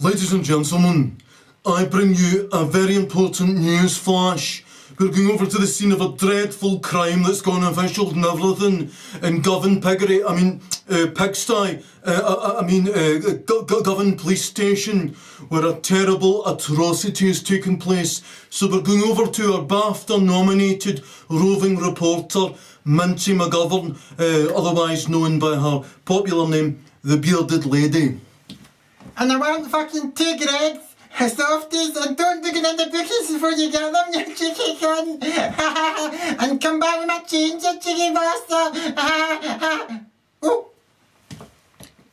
Ladies and gentlemen, I bring you a very important news flash. We're going over to the scene of a dreadful crime that's gone official and everything in Govan Pigsty, Govan Police Station, where a terrible atrocity has taken place. So we're going over to our BAFTA-nominated roving reporter, Minty McGovern, otherwise known by her popular name, the Bearded Lady. And I want fucking 2 Gregs, softies, and don't look in the bookies before you get them, you cheeky cunt. And come back with my change, you cheeky bastard. Oh.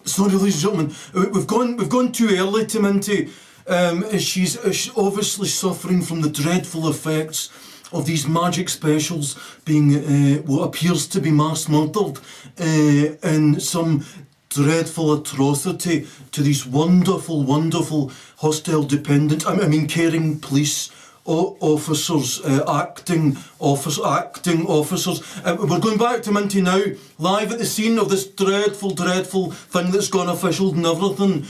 Sorry, ladies and gentlemen, we've gone too early to Minty. She's obviously suffering from the dreadful effects of these magic specials being what appears to be mass murdered in some dreadful atrocity to these wonderful hostile caring police officers, acting officers. We're going back to Minty now, live at the scene of this dreadful thing that's gone official and everything.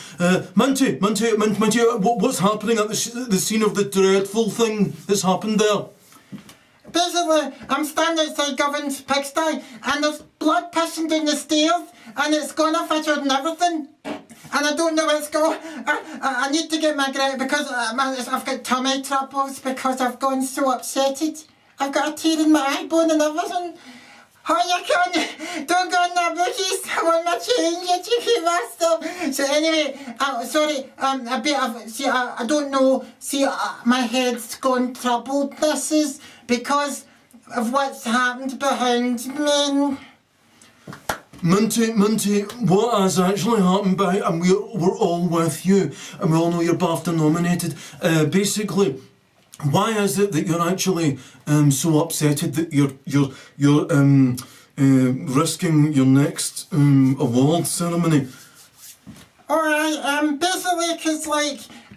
Minty, what's happening at the scene of the dreadful thing that's happened there? Basically, I'm standing outside Govan's Pigsty, and there's blood pissing down the stairs, and it's gone off and everything. And I don't know where it's going. I need to get my Greg because I've got tummy troubles because I've gone so upsetted. I've got a tear in my eye bone and everything. Oh, you can't. Don't go in the bookies. I want my change, you cheeky bastard. So anyway, sorry, I don't know. See, my head's gone troubled. This is because of what's happened behind me. Minty, what has actually happened and we're all with you, and we all know you're BAFTA nominated. Basically, why is it that you're actually so upsetted that you're risking your next award ceremony? Alright, basically because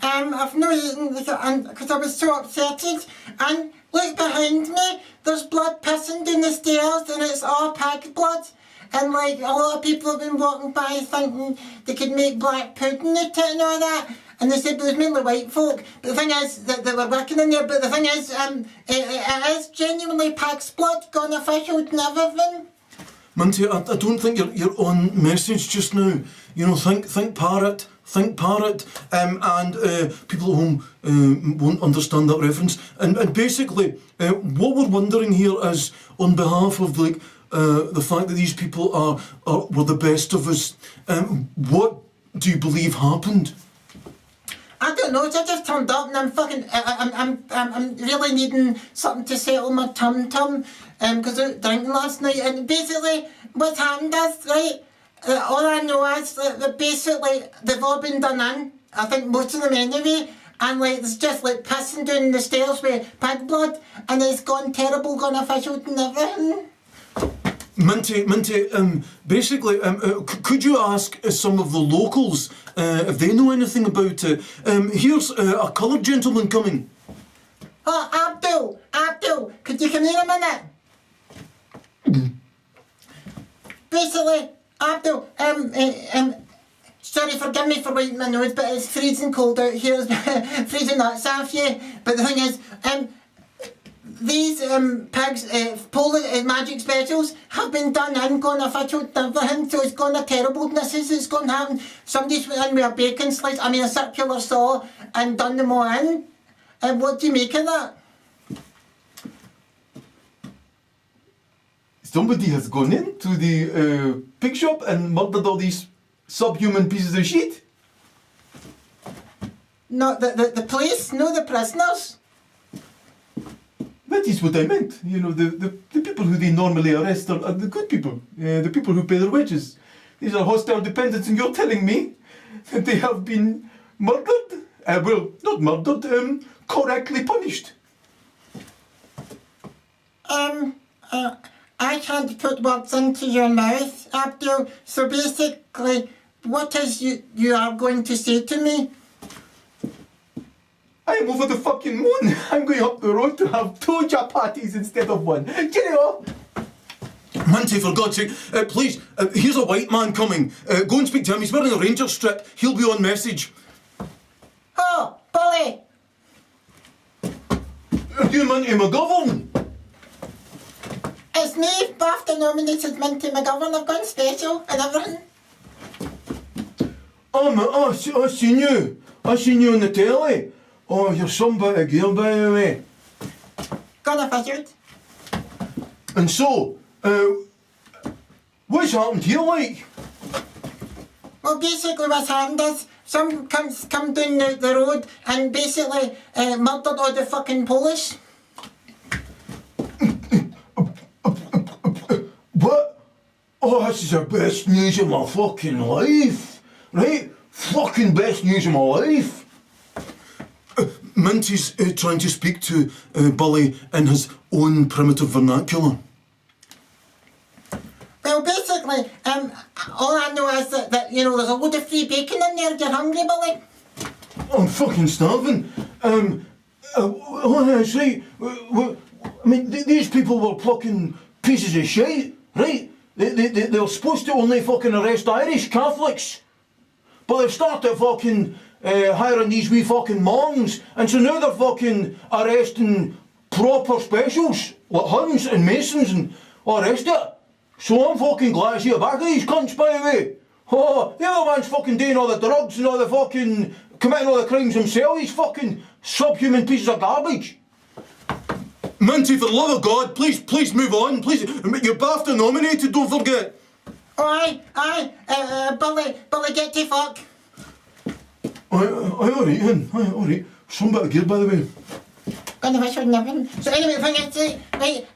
I've no eaten because I was so upsetted, and look behind me, there's blood pissing down the stairs and it's all pig blood. And a lot of people have been walking by thinking they could make black pudding out it and all that. And they said it was mainly white folk. But the thing is that they were working in there. But the thing is, it is genuinely pig's blood, gone official and everything. Minty, I don't think you're on message just now. You know, think parrot. And people at home won't understand that reference. And basically, what we're wondering here is, on behalf of the fact that these people were the best of us, what do you believe happened? I don't know, I just turned up and I'm really needing something to settle my tum-tum, because I was drinking last night, and basically what's happened is, right, all I know is that basically they've all been done in, I think most of them anyway, and there's just pissing down the stairs with pig blood, and it's gone terrible, gone official and everything. Minty, basically, could you ask some of the locals if they know anything about it? Here's a coloured gentleman coming. Oh, Abdul, could you come here a minute? Basically, Abdul, sorry, forgive me for wiping my nose, but it's freezing cold out here, freezing nuts off you. But the thing is, these pigs, magic specials have been done in, gone official and everything, so it's gone a terribleness, it's going to happen. Somebody's went in with a bacon slice, a circular saw, and done them all in. And what do you make of that? Somebody has gone into the pig shop and murdered all these subhuman pieces of shit? No, the police, no, the prisoners. That is what I meant. You know, the people who they normally arrest are the good people. The people who pay their wages. These are hostile dependents, and you're telling me that they have been murdered? Well, not murdered, correctly punished. I can't put words into your mouth, Abdul. So basically, what is you are going to say to me? I'm over the fucking moon. I'm going up the road to have 2 chapatis instead of 1. Cheerio! Minty, for God's sake, please, here's a white man coming. Go and speak to him. He's wearing a ranger strip. He'll be on message. Oh, Polly! Are you Minty McGovern? It's me, BAFTA nominated Minty McGovern. I've gone special and everything. I seen you. I seen you on the telly. Oh, you're some bit of gear, by the way. Gonna figured. And so, what's happened here, like? Well, basically what's happened is some cunts come down the road and basically murdered all the fucking Polish. What? Oh, this is the best news of my fucking life. Right? Fucking best news of my life. Minty's trying to speak to Bully in his own primitive vernacular. Well, basically, all I know is that, you know, there's a load of free bacon in there. You're hungry, Bully? I'm fucking starving. Oh, that's right. I mean, these people were fucking pieces of shit, right? They were supposed to only fucking arrest Irish Catholics. But they've started fucking hiring these wee fucking monks, and so now they're fucking arresting proper specials, like Huns and Masons and all the rest of it. So I'm fucking glad to see a back of these cunts, by the way. Oh, the other man's fucking doing all the drugs and all the fucking committing all the crimes himself, these fucking subhuman pieces of garbage. Minty, for the love of God, please move on, please. You're BAFTA nominated, don't forget. Aye, Bully, get to fuck. Alright then, alright. Some bit of gear, by the way. Gonna wish I'd never. So anyway, the thing is, right,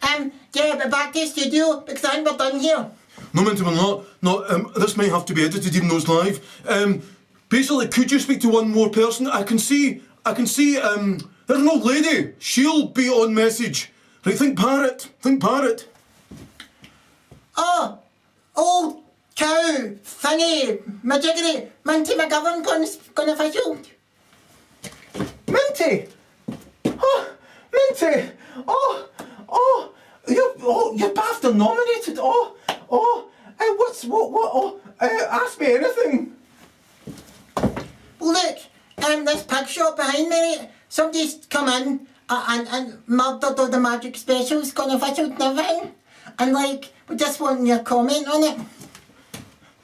yeah, but back to the studio, because I think we're done here. No, Minty, we're not. No, this might have to be edited even though it's live. Basically, could you speak to one more person? I can see, there's an old lady. She'll be on message. Right, think parrot. Oh, old cow thingy, majiggery, Minty McGovern gone official. Minty! Oh, Minty! You're BAFTA nominated. Ask me anything. Look, this pig shop behind me, right, somebody's come in and murdered all the magic specials, gone official and everything. And like, we just want your comment on it.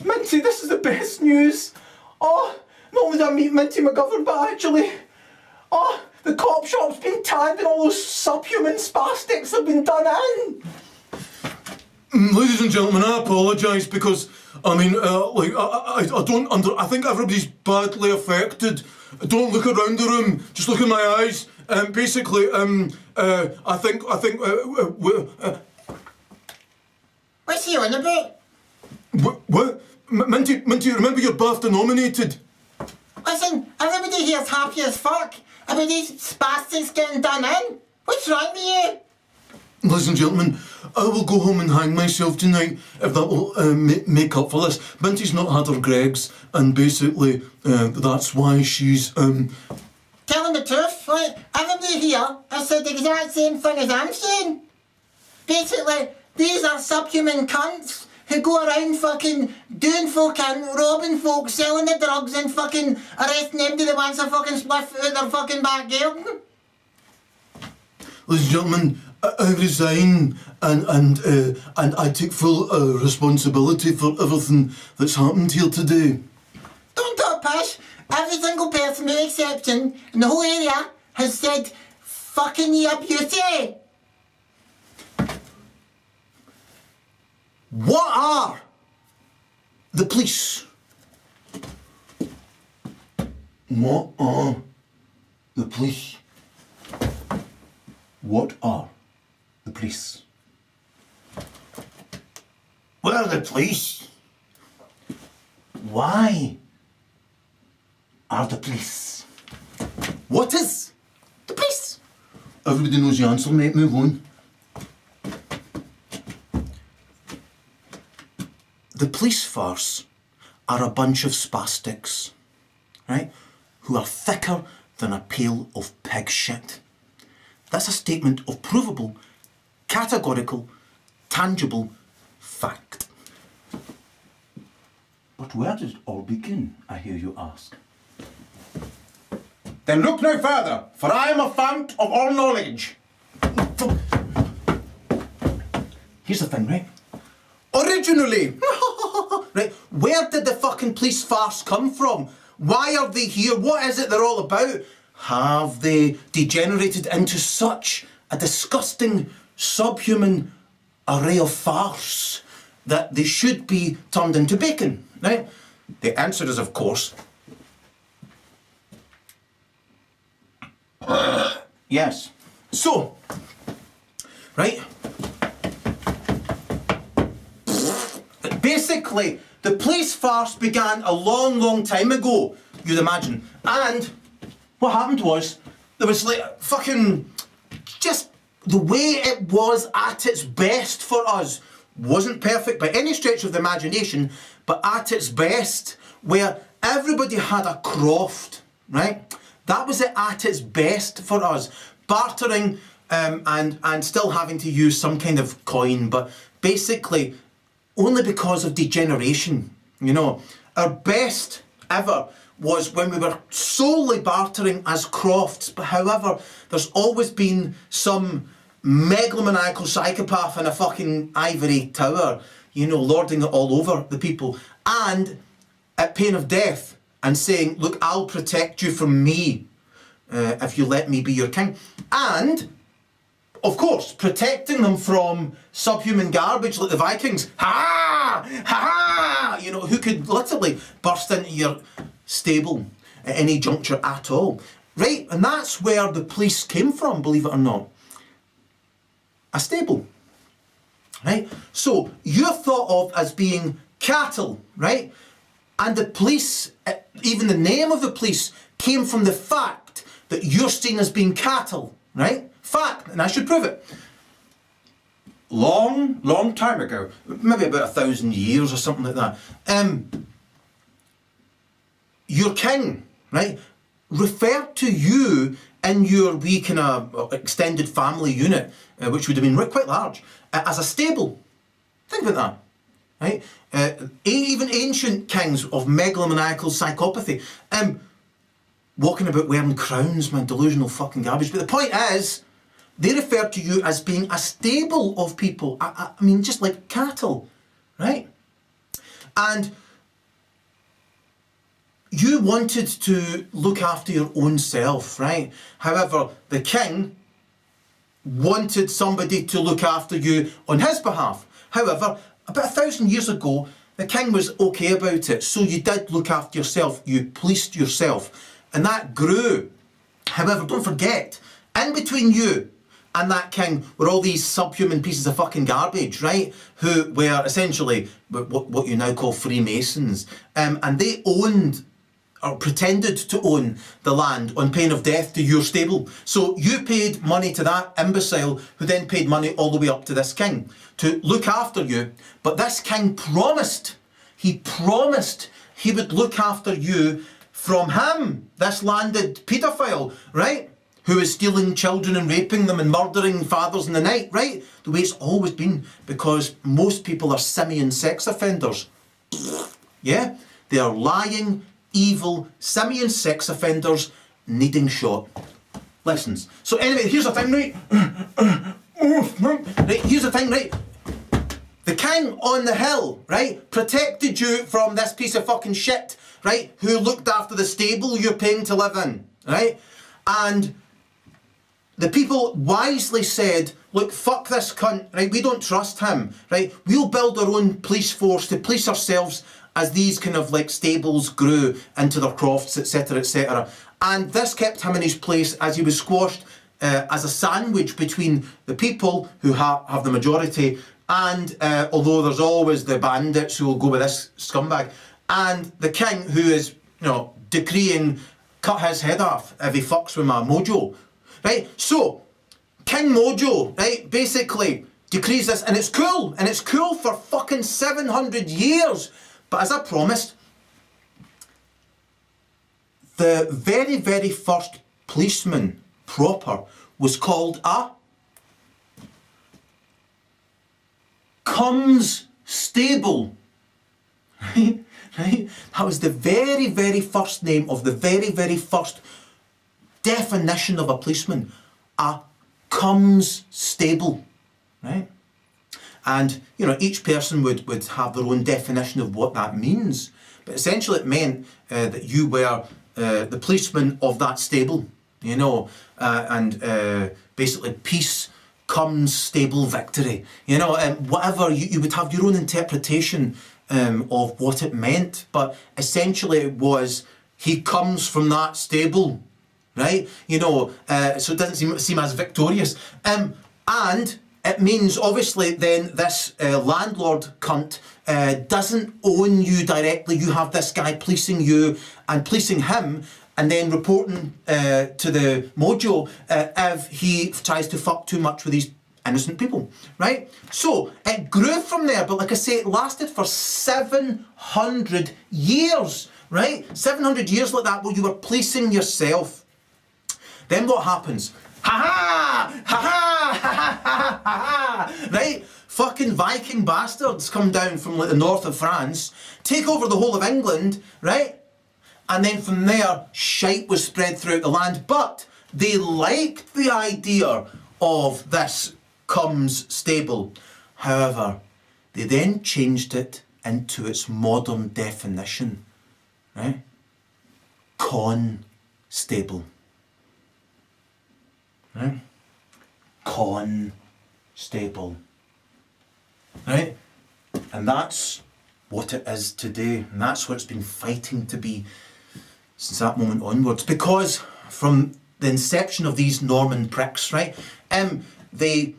Minty, this is the best news. Oh, not only did I meet Minty McGovern, but actually, the cop shop's been tagged and all those subhuman spastics have been done in. Ladies and gentlemen, I apologise because, I mean, I think everybody's badly affected. Don't look around the room, just look in my eyes. Basically, I think, What's he on about? What? Minty, remember you're BAFTA nominated. Listen, everybody here's happy as fuck about these spastics getting done in. What's wrong with you? Ladies and gentlemen, I will go home and hang myself tonight if that will make up for this. Minty's not had her Greg's, and basically that's why she's telling the truth, right? Everybody here has said the exact same thing as I'm saying. Basically, these are subhuman cunts who go around fucking doing folk in, robbing folk, selling the drugs and fucking arresting anybody that wants a fucking spliff out their fucking back garden. Ladies and gentlemen, I resign and I take full responsibility for everything that's happened here today. Don't talk pish. Every single person with exception in the whole area has said fucking your beauty. What are the police? What are the police? What are the police? Where are the police? Why are the police? What is the police? Everybody knows the answer, mate. Move on. The police force are a bunch of spastics, right, who are thicker than a pail of pig shit. That's a statement of provable, categorical, tangible fact. But where did it all begin, I hear you ask? Then look no further, for I am a fount of all knowledge. Here's the thing, right? Originally, right, where did the fucking police farce come from? Why are they here? What is it they're all about? Have they degenerated into such a disgusting, subhuman array of farce that they should be turned into bacon, right? The answer is, of course, yes. So, right, basically, the police farce began a long, long time ago, you'd imagine. And what happened was, there was like fucking, just the way it was at its best for us wasn't perfect by any stretch of the imagination, but at its best, where everybody had a croft, right? That was it at its best for us. Bartering and still having to use some kind of coin, but basically only because of degeneration, you know. Our best ever was when we were solely bartering as crofts, but however, there's always been some megalomaniacal psychopath in a fucking ivory tower, you know, lording it all over the people, and at pain of death, and saying, look, I'll protect you from me if you let me be your king. And, of course, protecting them from subhuman garbage like the Vikings. Ha ha! Ha! You know, who could literally burst into your stable at any juncture at all. Right, and that's where the police came from, believe it or not. A stable. Right? So, you're thought of as being cattle, right? And the police, even the name of the police, came from the fact that you're seen as being cattle, right? Fact, and I should prove it. Long, long time ago, maybe about 1,000 years or something like that, your king, right, referred to you in your wee kind of extended family unit, which would have been quite large, as a stable. Think about that, right? Even ancient kings of megalomaniacal psychopathy, walking about wearing crowns, man, delusional fucking garbage. But the point is, they referred to you as being a stable of people. I mean, just like cattle, right? And you wanted to look after your own self, right? However, the king wanted somebody to look after you on his behalf. However, about 1,000 years ago, the king was okay about it. So you did look after yourself. You policed yourself. And that grew. However, don't forget, in between you and that king were all these subhuman pieces of fucking garbage, right? Who were essentially what you now call Freemasons. And they owned, or pretended to own, the land on pain of death to your stable. So you paid money to that imbecile, who then paid money all the way up to this king to look after you. But this king promised he would look after you from him, this landed paedophile, right? Who is stealing children and raping them and murdering fathers in the night, right? The way it's always been, because most people are simian sex offenders. Yeah? They are lying, evil, simian sex offenders needing shot. Lessons. So anyway, here's the thing, right? Right, here's the thing, right? The king on the hill, right, protected you from this piece of fucking shit, right, who looked after the stable you're paying to live in, right? And the people wisely said, look, fuck this cunt, right, we don't trust him, right? We'll build our own police force to police ourselves as these kind of like stables grew into their crofts, etc., etc. And this kept him in his place as he was squashed as a sandwich between the people who have the majority, and although there's always the bandits who will go with this scumbag, and the king who is, you know, decreeing cut his head off if he fucks with my mojo, right? So, King Mojo, right, basically decrees this, and it's cool for fucking 700 years. But as I promised, the very, very first policeman proper was called a Comes Stable. Right? That was the very, very first name of the very, very first definition of a policeman, a comes stable, right? And, you know, each person would have their own definition of what that means. But essentially it meant that you were the policeman of that stable, you know, and basically peace comes stable victory. You know, whatever, you would have your own interpretation of what it meant. But essentially it was, he comes from that stable, right? You know, so it doesn't seem as victorious. And it means, obviously, then this landlord cunt doesn't own you directly. You have this guy policing you and policing him, and then reporting to the mojo if he tries to fuck too much with these innocent people, right? So it grew from there, but like I say, it lasted for 700 years, right? 700 years like that, where you were policing yourself. Then what happens? Ha ha! Ha ha! Ha ha! Ha ha! Right? Fucking Viking bastards come down from like the north of France, take over the whole of England, right? And then from there, shite was spread throughout the land. But they liked the idea of this comes stable. However, they then changed it into its modern definition, right? Con stable. Right? Con stable. Right? And that's what it is today. And that's what it's been fighting to be since that moment onwards. Because from the inception of these Norman pricks, right, they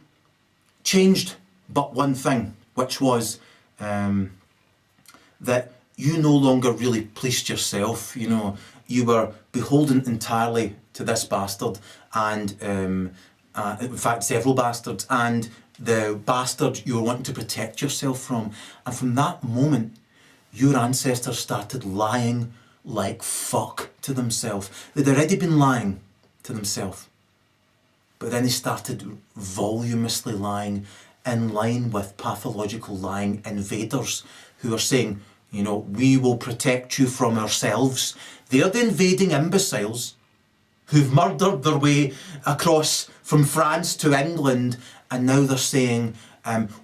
changed but one thing, which was that you no longer really policed yourself. You know, you were beholden entirely to this bastard, and in fact several bastards, and the bastard you were wanting to protect yourself from. And from that moment, your ancestors started lying like fuck to themselves. They'd already been lying to themselves, but then they started voluminously lying, in line with pathological lying invaders who are saying, you know, we will protect you from ourselves. They're the invading imbeciles who've murdered their way across from France to England, and now they're saying,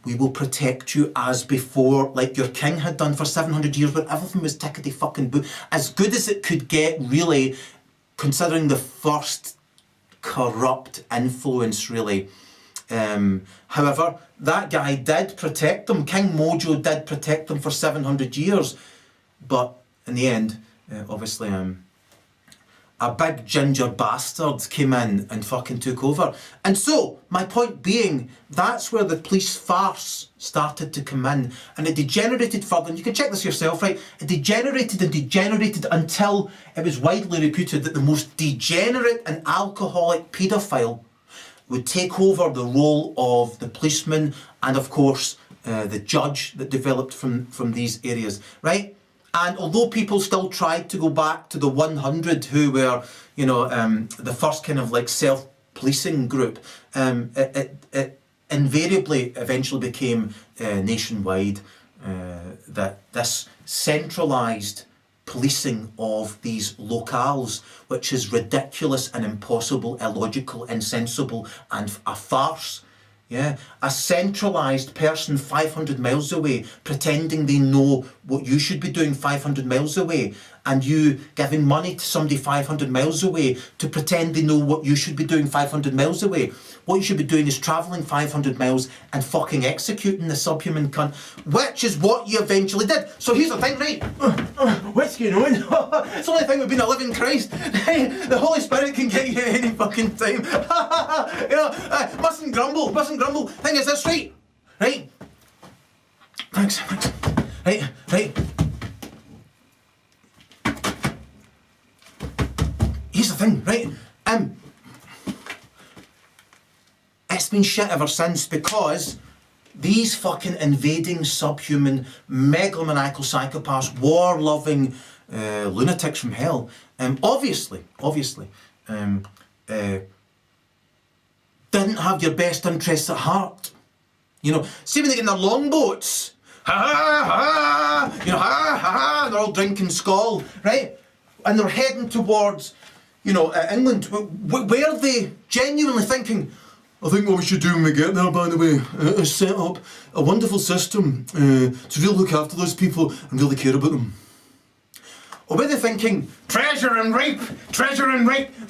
we will protect you as before, like your king had done for 700 years, where everything was tickety fucking boo. As good as it could get, really, considering the first corrupt influence, really. However, that guy did protect them. King Mojo did protect them for 700 years. But in the end, obviously, a big ginger bastard came in and fucking took over. And so, my point being, that's where the police farce started to come in. And it degenerated further, and you can check this yourself, right? It degenerated and degenerated until it was widely reputed that the most degenerate and alcoholic paedophile would take over the role of the policeman and, of course, the judge that developed from these areas, right? And although people still tried to go back to the 100 who were, you know, the first kind of like self-policing group, it invariably eventually became nationwide, that this centralised policing of these locales, which is ridiculous and impossible, illogical, insensible, and a farce. Yeah, a centralised person 500 miles away pretending they know what you should be doing 500 miles away, and you giving money to somebody 500 miles away to pretend they know what you should be doing 500 miles away. What you should be doing is travelling 500 miles and fucking executing the subhuman cunt, which is what you eventually did. So here's the thing, right? What's going on? It's the only thing we've been a living Christ. The Holy Spirit can get you at any fucking time. You know, mustn't grumble, mustn't grumble. Thing is this, right? Right? Thanks. Right. Here's the thing, right? It's been shit ever since, because these fucking invading subhuman megalomaniacal psychopaths, war-loving lunatics from hell, obviously, didn't have your best interests at heart. You know, see when they get in their longboats, you know, and they're all drinking skull, right? And they're heading towards, England, were they genuinely thinking, I think what we should do when we get there, by the way, is set up a wonderful system to really look after those people and really care about them? Or were they thinking, Treasure and rape,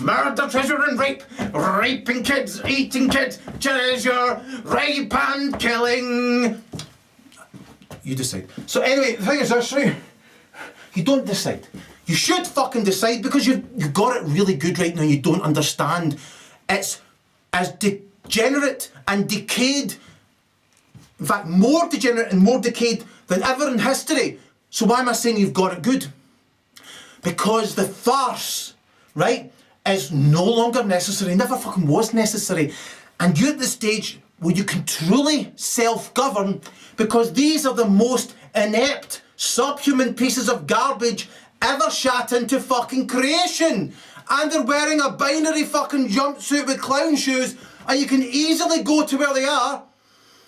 murder, treasure and rape, raping kids, eating kids, treasure, rape and killing? you decide. So anyway, the thing is this, right? You don't decide. You should fucking decide because you've got it really good right now. You don't understand. It's as degenerate and decayed, in fact, more degenerate and more decayed than ever in history. So why am I saying you've got it good? Because the farce, right, is no longer necessary, never fucking was necessary. And you're at the stage where you can truly self-govern because these are the most inept, subhuman pieces of garbage ever shat into fucking creation. And they're wearing a binary fucking jumpsuit with clown shoes and you can easily go to where they are.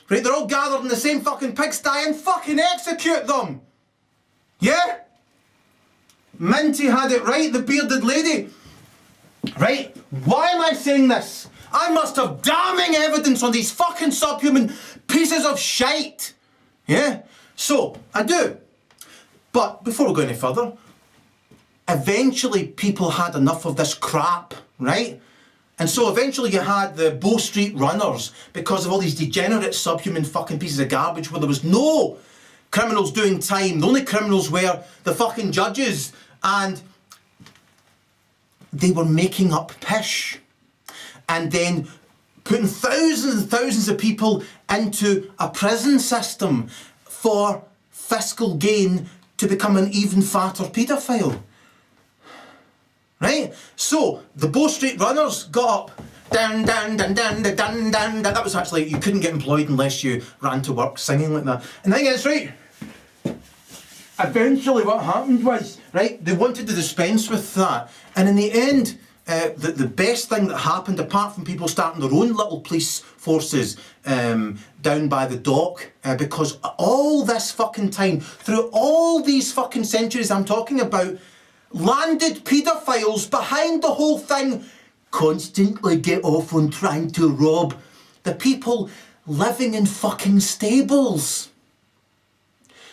Right, they're all gathered in the same fucking pigsty and fucking execute them. Yeah? Minty had it right, the bearded lady. Right? Why am I saying this? I must have damning evidence on these fucking subhuman pieces of shite. Yeah? So, I do. But before we go any further, eventually people had enough of this crap, right? And so eventually you had the Bow Street Runners because of all these degenerate subhuman fucking pieces of garbage where there was no criminals doing time. The only criminals were the fucking judges and they were making up pish and then putting thousands and thousands of people into a prison system for fiscal gain to become an even fatter paedophile. Right? So, the Bow Street Runners got up, down, down, down, down, down, down, down. That was actually, you couldn't get employed unless you ran to work singing like that. And the thing is, right, eventually what happened was, right, they wanted to dispense with that. And in the end, the best thing that happened, apart from people starting their own little police forces down by the dock, because all this fucking time, through all these fucking centuries I'm talking about, landed paedophiles behind the whole thing constantly get off on trying to rob the people living in fucking stables.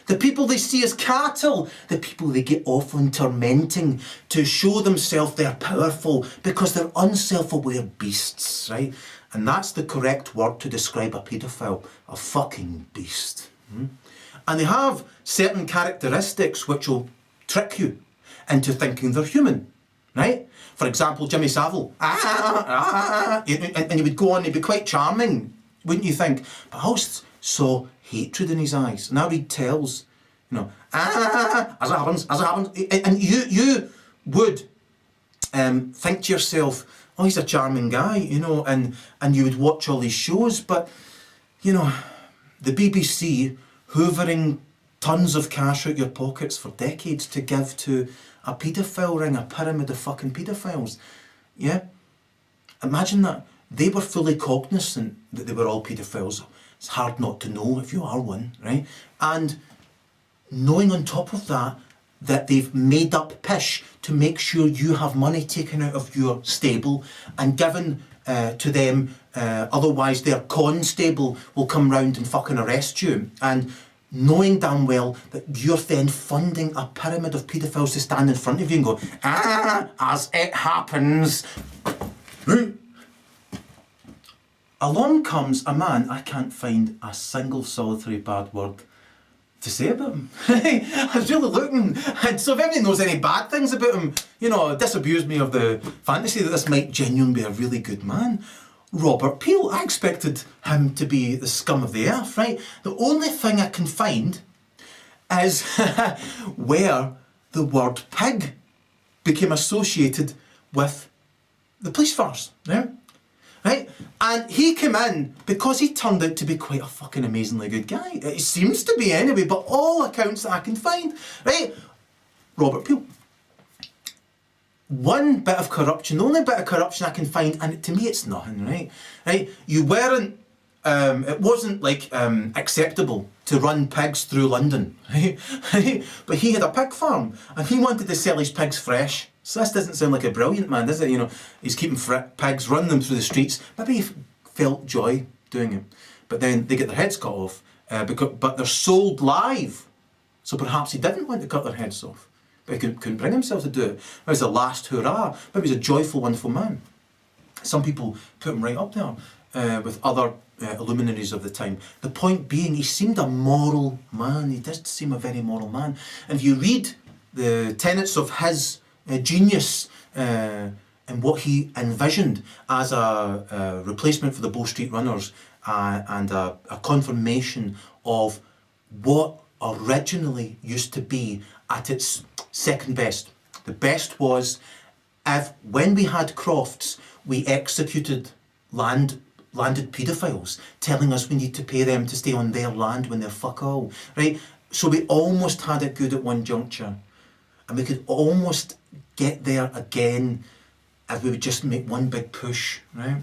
The people they see as cattle, the people they get off on tormenting to show themselves they're powerful because they're unself-aware beasts, right? And that's the correct word to describe a paedophile, a fucking beast. And they have certain characteristics which will trick you into thinking they're human, right? For example, Jimmy Savile, and he would go on, he'd be quite charming, wouldn't you think? But I always saw hatred in his eyes. And I read tells, as it happens, and you would think to yourself, oh, he's a charming guy, and you would watch all these shows, but, the BBC hoovering tons of cash out your pockets for decades to give to a paedophile ring, a pyramid of fucking paedophiles. Yeah? Imagine that. They were fully cognizant that they were all paedophiles. It's hard not to know if you are one, right? And knowing on top of that, that they've made up pish to make sure you have money taken out of your stable and given to them, otherwise their constable will come round and fucking arrest you. And knowing damn well that you're then funding a pyramid of paedophiles to stand in front of you and go, as it happens. Along comes a man, I can't find a single solitary bad word to say about him. I was really looking, and so if anyone knows any bad things about him, disabuse me of the fantasy that this might genuinely be a really good man. Robert Peel, I expected him to be the scum of the earth, right? The only thing I can find is where the word pig became associated with the police force, yeah? Right? And he came in because he turned out to be quite a fucking amazingly good guy. It seems to be anyway, but all accounts that I can find, right? Robert Peel. One bit of corruption, the only bit of corruption I can find, and to me it's nothing, right? Right? You weren't, it wasn't like acceptable to run pigs through London, right? But he had a pig farm and he wanted to sell his pigs fresh, So this doesn't sound like a brilliant man, does it? You know, he's keeping pigs, running them through the streets. Maybe he felt joy doing it. But then they get their heads cut off, but they're sold live. So perhaps he didn't want to cut their heads off. But he couldn't bring himself to do it. It was the last hurrah. Maybe he was a joyful, wonderful man. Some people put him right up there with other luminaries of the time. The point being, he seemed a moral man. He did seem a very moral man. And if you read the tenets of his genius and what he envisioned as a replacement for the Bow Street Runners and a confirmation of what originally used to be at its second best. The best was when we had crofts, we executed landed paedophiles, telling us we need to pay them to stay on their land when they're fuck all, right? So we almost had it good at one juncture, and we could almost get there again if we would just make one big push, right?